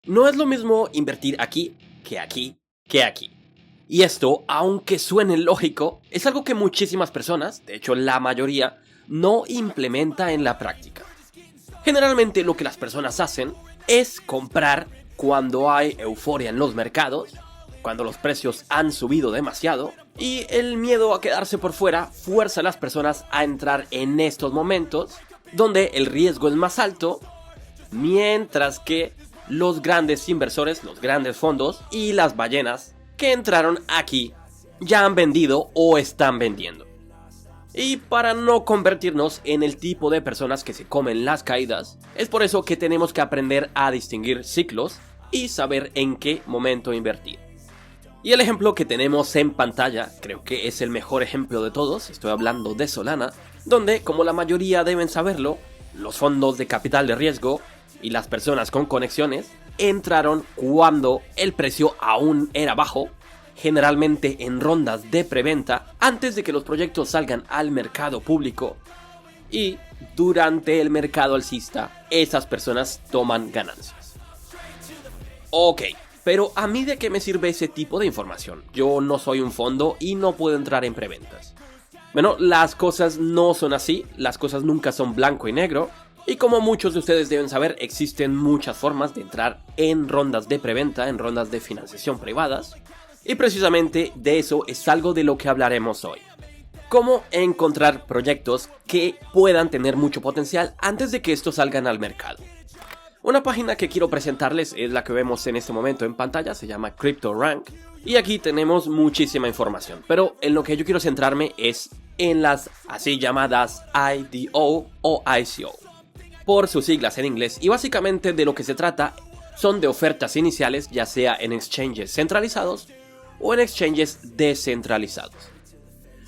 No es lo mismo invertir aquí, que aquí, que aquí. Y esto, aunque suene lógico, es algo que muchísimas personas, de hecho la mayoría, no implementa en la práctica. Generalmente lo que las personas hacen es comprar cuando hay euforia en los mercados, cuando los precios han subido demasiado, y el miedo a quedarse por fuera fuerza a las personas a entrar en estos momentos, donde el riesgo es más alto, mientras que los grandes inversores, los grandes fondos y las ballenas que entraron aquí ya han vendido o están vendiendo. Y para no convertirnos en el tipo de personas que se comen las caídas, es por eso que tenemos que aprender a distinguir ciclos y saber en qué momento invertir. Y el ejemplo que tenemos en pantalla, creo que es el mejor ejemplo de todos, estoy hablando de Solana, donde, como la mayoría deben saberlo, los fondos de capital de riesgo y las personas con conexiones entraron cuando el precio aún era bajo, generalmente en rondas de preventa antes de que los proyectos salgan al mercado público, y durante el mercado alcista esas personas toman ganancias. Ok, pero ¿a mí de qué me sirve ese tipo de información? Yo no soy un fondo y no puedo entrar en preventas. Bueno, las cosas no son así, las cosas nunca son blanco y negro. Y como muchos de ustedes deben saber, existen muchas formas de entrar en rondas de preventa, en rondas de financiación privadas. Y precisamente de eso es algo de lo que hablaremos hoy. Cómo encontrar proyectos que puedan tener mucho potencial antes de que estos salgan al mercado. Una página que quiero presentarles es la que vemos en este momento en pantalla, se llama CryptoRank. Y aquí tenemos muchísima información, pero en lo que yo quiero centrarme es en las así llamadas IDO o ICO, por sus siglas en inglés, y básicamente de lo que se trata son de ofertas iniciales, ya sea en exchanges centralizados o en exchanges descentralizados.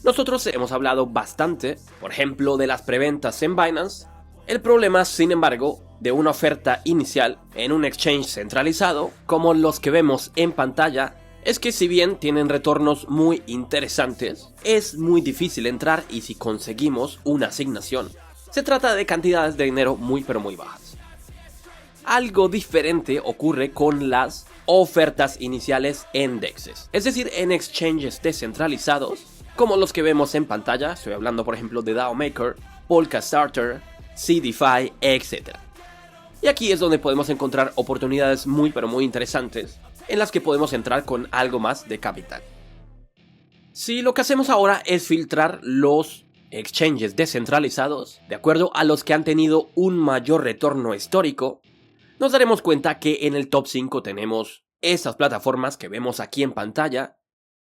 Nosotros hemos hablado bastante, por ejemplo, de las preventas en Binance. El problema, sin embargo, de una oferta inicial en un exchange centralizado, como los que vemos en pantalla, es que si bien tienen retornos muy interesantes, es muy difícil entrar, y si conseguimos una asignación, se trata de cantidades de dinero muy pero muy bajas. Algo diferente ocurre con las ofertas iniciales en DEXs, es decir, en exchanges descentralizados, como los que vemos en pantalla. Estoy hablando por ejemplo de DAO Maker, Polkastarter, CDFI, etc. Y aquí es donde podemos encontrar oportunidades muy pero muy interesantes, en las que podemos entrar con algo más de capital. Si lo que hacemos ahora es filtrar los exchanges descentralizados de acuerdo a los que han tenido un mayor retorno histórico, nos daremos cuenta que en el top 5 tenemos esas plataformas que vemos aquí en pantalla,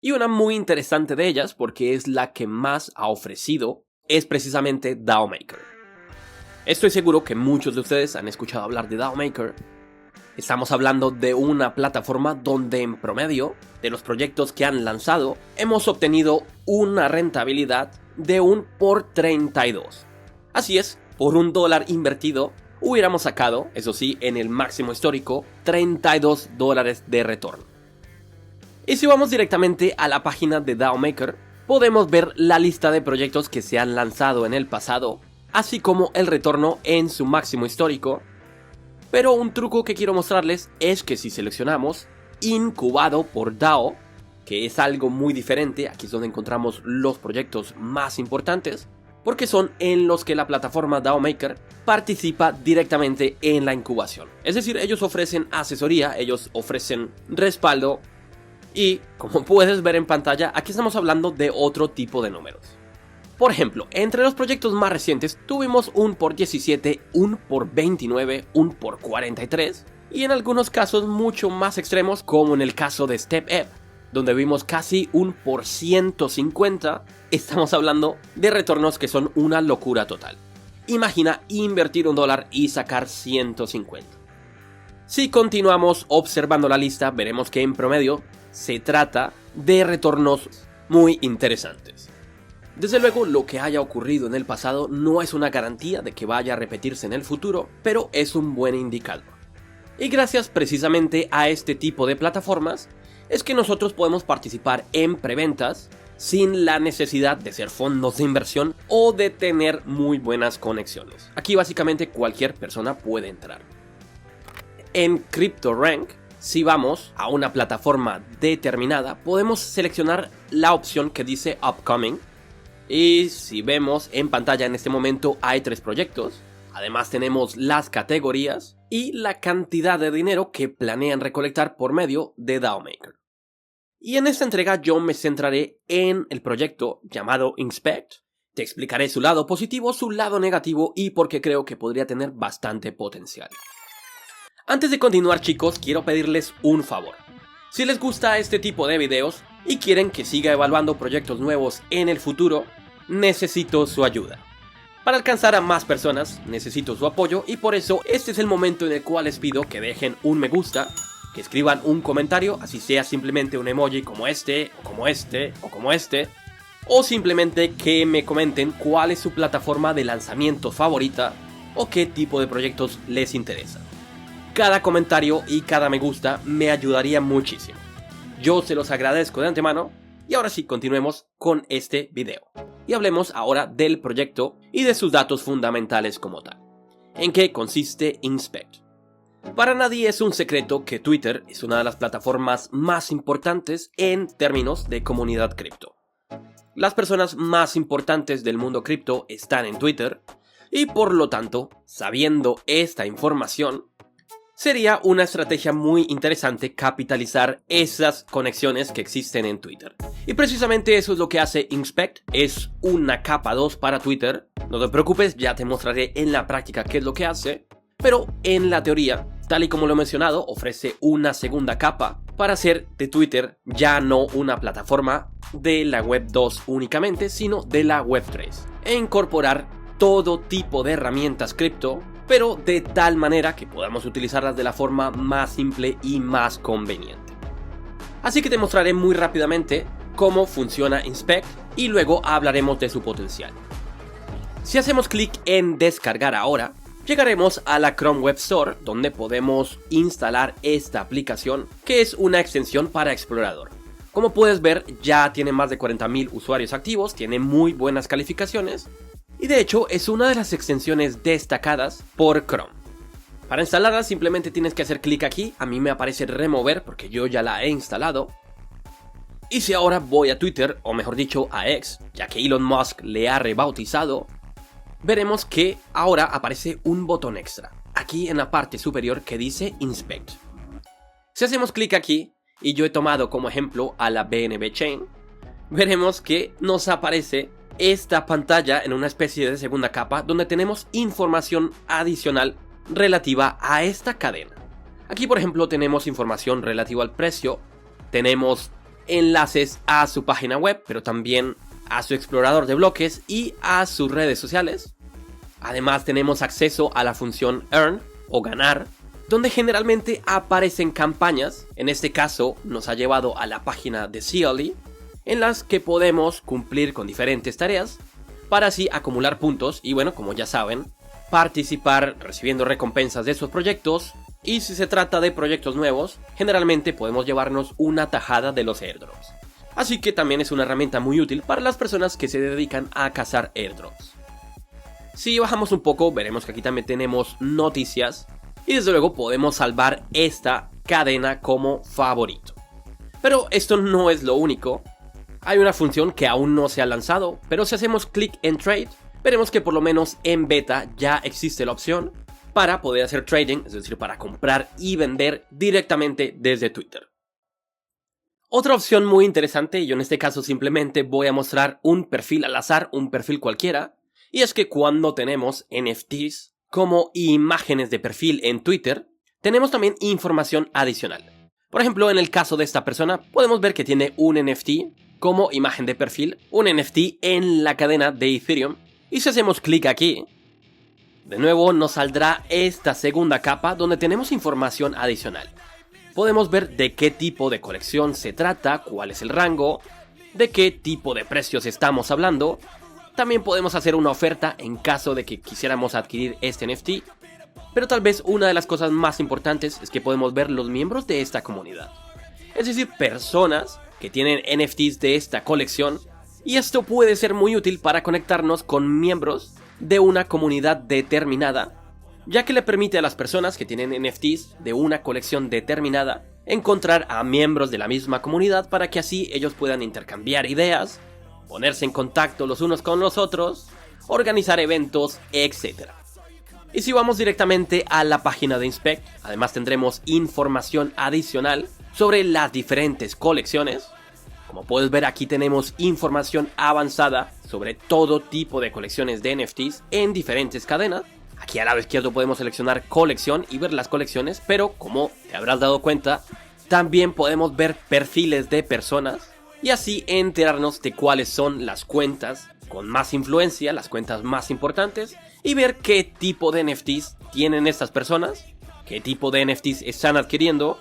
y una muy interesante de ellas, porque es la que más ha ofrecido, es precisamente DAO Maker. Estoy seguro que muchos de ustedes han escuchado hablar de DAO Maker. Estamos hablando de una plataforma donde en promedio, de los proyectos que han lanzado, hemos obtenido una rentabilidad de 1 por 32. Así es, por $1 invertido, hubiéramos sacado, eso sí, en el máximo histórico, $32 de retorno. Y si vamos directamente a la página de DAO Maker, podemos ver la lista de proyectos que se han lanzado en el pasado, así como el retorno en su máximo histórico. Pero un truco que quiero mostrarles es que si seleccionamos incubado por DAO, que es algo muy diferente, aquí es donde encontramos los proyectos más importantes, porque son en los que la plataforma DAO Maker participa directamente en la incubación. Es decir, ellos ofrecen asesoría, ellos ofrecen respaldo, y como puedes ver en pantalla, aquí estamos hablando de otro tipo de números. Por ejemplo, entre los proyectos más recientes tuvimos 1 por 17, 1 por 29, 1 por 43, y en algunos casos mucho más extremos, como en el caso de StepApp, donde vimos casi 1 por 150, estamos hablando de retornos que son una locura total. Imagina invertir $1 y sacar 150. Si continuamos observando la lista, veremos que en promedio se trata de retornos muy interesantes. Desde luego, lo que haya ocurrido en el pasado no es una garantía de que vaya a repetirse en el futuro, pero es un buen indicador. Y gracias precisamente a este tipo de plataformas, es que nosotros podemos participar en preventas sin la necesidad de ser fondos de inversión o de tener muy buenas conexiones. Aquí básicamente cualquier persona puede entrar. En CryptoRank, si vamos a una plataforma determinada, podemos seleccionar la opción que dice Upcoming. Y si vemos en pantalla en este momento hay 3 proyectos. Además tenemos las categorías y la cantidad de dinero que planean recolectar por medio de DAO Maker. Y en esta entrega yo me centraré en el proyecto llamado Inspect. Te explicaré su lado positivo, su lado negativo y por qué creo que podría tener bastante potencial. Antes de continuar, chicos, quiero pedirles un favor. Si les gusta este tipo de videos y quieren que siga evaluando proyectos nuevos en el futuro, necesito su ayuda. Para alcanzar a más personas, necesito su apoyo y por eso este es el momento en el cual les pido que dejen un me gusta, que escriban un comentario, así sea simplemente un emoji como este, o como este, o como este, o simplemente que me comenten cuál es su plataforma de lanzamiento favorita o qué tipo de proyectos les interesa. Cada comentario y cada me gusta me ayudaría muchísimo. Yo se los agradezco de antemano y ahora sí continuemos con este video. Y hablemos ahora del proyecto y de sus datos fundamentales como tal. ¿En qué consiste Inspect? Para nadie es un secreto que Twitter es una de las plataformas más importantes en términos de comunidad cripto. Las personas más importantes del mundo cripto están en Twitter y por lo tanto, sabiendo esta información, sería una estrategia muy interesante capitalizar esas conexiones que existen en Twitter. Y precisamente eso es lo que hace Inspect, es una capa 2 para Twitter. No te preocupes, ya te mostraré en la práctica qué es lo que hace. Pero en la teoría, tal y como lo he mencionado, ofrece una segunda capa para hacer de Twitter ya no una plataforma de la web 2 únicamente, sino de la web 3. E incorporar todo tipo de herramientas cripto, pero de tal manera que podamos utilizarlas de la forma más simple y más conveniente. Así que te mostraré muy rápidamente cómo funciona Inspect y luego hablaremos de su potencial. Si hacemos clic en descargar ahora, llegaremos a la Chrome Web Store donde podemos instalar esta aplicación que es una extensión para explorador. Como puedes ver, ya tiene más de 40.000 usuarios activos, tiene muy buenas calificaciones. Y de hecho es una de las extensiones destacadas por Chrome. Para instalarla simplemente tienes que hacer clic aquí, a mí me aparece remover porque yo ya la he instalado. Y si ahora voy a Twitter, o mejor dicho a X, ya que Elon Musk le ha rebautizado, veremos que ahora aparece un botón extra, aquí en la parte superior que dice Inspect. Si hacemos clic aquí, y yo he tomado como ejemplo a la BNB Chain, veremos que nos aparece esta pantalla en una especie de segunda capa donde tenemos información adicional relativa a esta cadena. Aquí por ejemplo tenemos información relativa al precio, tenemos enlaces a su página web, pero también a su explorador de bloques y a sus redes sociales. Además tenemos acceso a la función Earn o ganar, donde generalmente aparecen campañas. En este caso nos ha llevado a la página de Sealy, en las que podemos cumplir con diferentes tareas para así acumular puntos y bueno, como ya saben, participar recibiendo recompensas de esos proyectos. Y si se trata de proyectos nuevos, generalmente podemos llevarnos una tajada de los airdrops. Así que también es una herramienta muy útil para las personas que se dedican a cazar airdrops. Si bajamos un poco, veremos que aquí también tenemos noticias y desde luego podemos salvar esta cadena como favorito. Pero esto no es lo único. Hay una función que aún no se ha lanzado, pero si hacemos clic en Trade, veremos que por lo menos en beta ya existe la opción para poder hacer trading, es decir, para comprar y vender directamente desde Twitter. Otra opción muy interesante, y yo en este caso simplemente voy a mostrar un perfil al azar, un perfil cualquiera, y es que cuando tenemos NFTs como imágenes de perfil en Twitter, tenemos también información adicional. Por ejemplo, en el caso de esta persona, podemos ver que tiene un NFT como imagen de perfil, un NFT en la cadena de Ethereum, y si hacemos clic aquí, de nuevo nos saldrá esta segunda capa donde tenemos información adicional. Podemos ver de qué tipo de colección se trata, cuál es el rango, de qué tipo de precios estamos hablando. También podemos hacer una oferta en caso de que quisiéramos adquirir este NFT. Pero tal vez una de las cosas más importantes es que podemos ver los miembros de esta comunidad. Es decir, personas que tienen NFTs de esta colección. Y esto puede ser muy útil para conectarnos con miembros de una comunidad determinada ya que le permite a las personas que tienen NFTs de una colección determinada encontrar a miembros de la misma comunidad para que así ellos puedan intercambiar ideas, ponerse en contacto los unos con los otros, organizar eventos, etc. Y si vamos directamente a la página de Inspect, además tendremos información adicional sobre las diferentes colecciones. Como puedes ver, aquí tenemos información avanzada sobre todo tipo de colecciones de NFTs en diferentes cadenas. Aquí al lado izquierdo podemos seleccionar colección y ver las colecciones, pero como te habrás dado cuenta, también podemos ver perfiles de personas y así enterarnos de cuáles son las cuentas con más influencia, las cuentas más importantes, y ver qué tipo de NFTs tienen estas personas, qué tipo de NFTs están adquiriendo.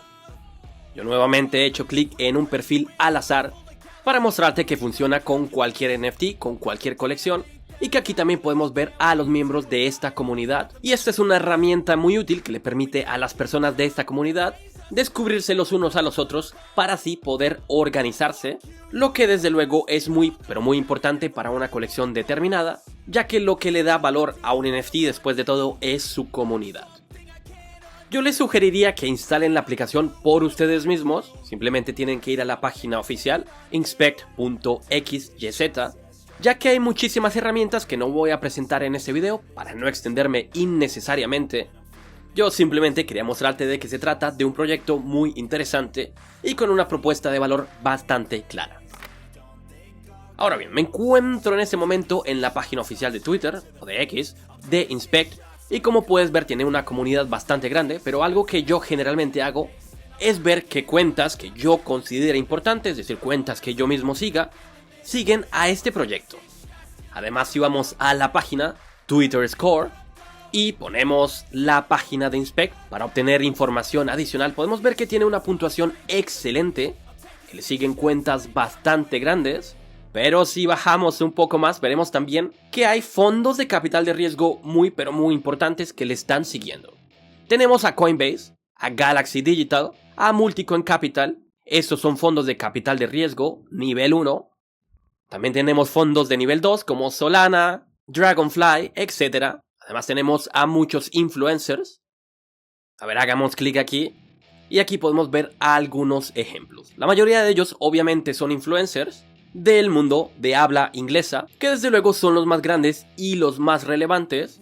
Yo nuevamente he hecho clic en un perfil al azar para mostrarte que funciona con cualquier NFT, con cualquier colección, y que aquí también podemos ver a los miembros de esta comunidad. Y esta es una herramienta muy útil que le permite a las personas de esta comunidad descubrirse los unos a los otros para así poder organizarse, lo que desde luego es muy pero muy importante para una colección determinada, ya que lo que le da valor a un NFT después de todo es su comunidad. Yo les sugeriría que instalen la aplicación por ustedes mismos. Simplemente tienen que ir a la página oficial inspect.xyz, ya que hay muchísimas herramientas que no voy a presentar en este video para no extenderme innecesariamente. Yo simplemente quería mostrarte de que se trata de un proyecto muy interesante y con una propuesta de valor bastante clara. Ahora bien, me encuentro en este momento en la página oficial de Twitter o de X de Inspect. Y como puedes ver tiene una comunidad bastante grande, pero algo que yo generalmente hago es ver qué cuentas que yo considere importantes, es decir, cuentas que yo mismo siga, siguen a este proyecto. Además, si vamos a la página Twitter Score y ponemos la página de Inspect para obtener información adicional, podemos ver que tiene una puntuación excelente, que le siguen cuentas bastante grandes. Pero si bajamos un poco más, veremos también que hay fondos de capital de riesgo muy pero muy importantes que le están siguiendo. Tenemos a Coinbase, a Galaxy Digital, a Multicoin Capital. Estos son fondos de capital de riesgo nivel 1. También tenemos fondos de nivel 2 como Solana, Dragonfly, etc. Además tenemos a muchos influencers. A ver, hagamos clic aquí. Y aquí podemos ver algunos ejemplos. La mayoría de ellos obviamente son influencers del mundo de habla inglesa, que desde luego son los más grandes y los más relevantes.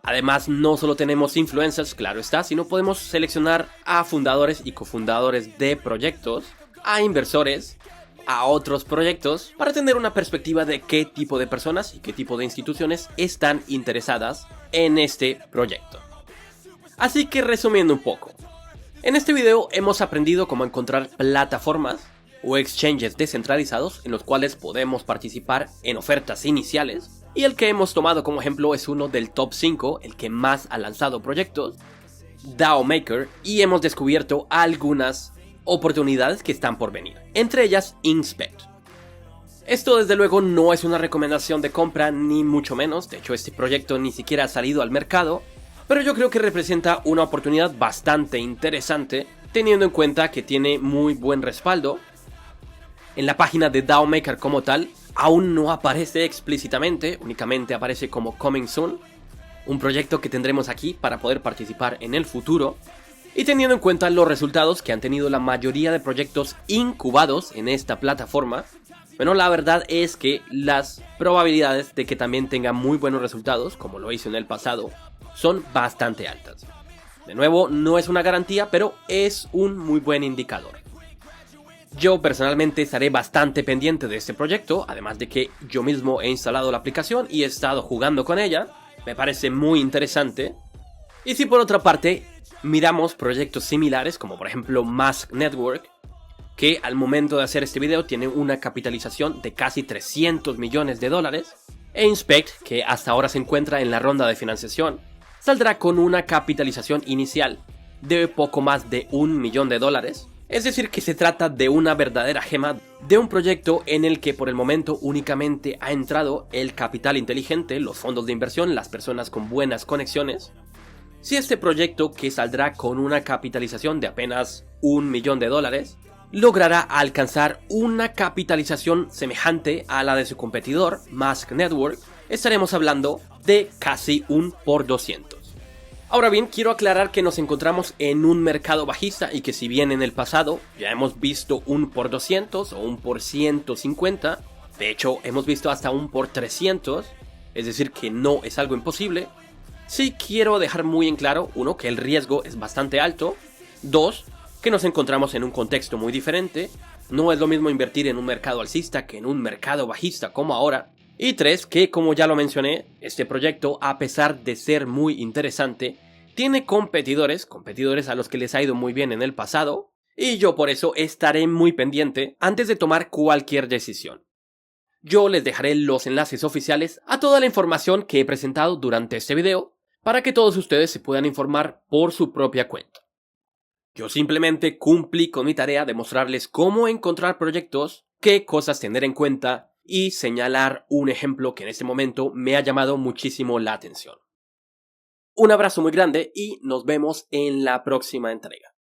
Además, no solo tenemos influencers, claro está, sino podemos seleccionar a fundadores y cofundadores de proyectos, a inversores, a otros proyectos, para tener una perspectiva de qué tipo de personas y qué tipo de instituciones están interesadas en este proyecto. Así que resumiendo un poco, en este video hemos aprendido cómo encontrar plataformas o exchanges descentralizados en los cuales podemos participar en ofertas iniciales, y el que hemos tomado como ejemplo es uno del top 5, el que más ha lanzado proyectos, DAO Maker, y hemos descubierto algunas oportunidades que están por venir, entre ellas Inspect. Esto desde luego no es una recomendación de compra ni mucho menos, de hecho este proyecto ni siquiera ha salido al mercado, pero yo creo que representa una oportunidad bastante interesante teniendo en cuenta que tiene muy buen respaldo. En la página de DAO Maker como tal, aún no aparece explícitamente, únicamente aparece como Coming Soon, un proyecto que tendremos aquí para poder participar en el futuro. Y teniendo en cuenta los resultados que han tenido la mayoría de proyectos incubados en esta plataforma, bueno, la verdad es que las probabilidades de que también tenga muy buenos resultados, como lo hizo en el pasado, son bastante altas. De nuevo, no es una garantía, pero es un muy buen indicador. Yo personalmente estaré bastante pendiente de este proyecto, además de que yo mismo he instalado la aplicación y he estado jugando con ella. Me parece muy interesante. Y si por otra parte miramos proyectos similares, como por ejemplo Mask Network, que al momento de hacer este video tiene una capitalización de casi 300 millones de dólares, e Inspect, que hasta ahora se encuentra en la ronda de financiación, saldrá con una capitalización inicial de poco más de $1 millón. Es decir, que se trata de una verdadera gema, de un proyecto en el que por el momento únicamente ha entrado el capital inteligente, los fondos de inversión, las personas con buenas conexiones. Si este proyecto, que saldrá con una capitalización de apenas $1 millón, logrará alcanzar una capitalización semejante a la de su competidor, Mask Network, estaremos hablando de casi un por 200. Ahora bien, quiero aclarar que nos encontramos en un mercado bajista y que si bien en el pasado ya hemos visto un por 200 o un por 150, de hecho hemos visto hasta un por 300, es decir que no es algo imposible, sí quiero dejar muy en claro, uno, que el riesgo es bastante alto, dos, que nos encontramos en un contexto muy diferente, no es lo mismo invertir en un mercado alcista que en un mercado bajista como ahora, y tres, que como ya lo mencioné, este proyecto, a pesar de ser muy interesante, tiene competidores a los que les ha ido muy bien en el pasado, y yo por eso estaré muy pendiente antes de tomar cualquier decisión. Yo les dejaré los enlaces oficiales a toda la información que he presentado durante este video, para que todos ustedes se puedan informar por su propia cuenta. Yo simplemente cumplí con mi tarea de mostrarles cómo encontrar proyectos, qué cosas tener en cuenta y señalar un ejemplo que en este momento me ha llamado muchísimo la atención. Un abrazo muy grande y nos vemos en la próxima entrega.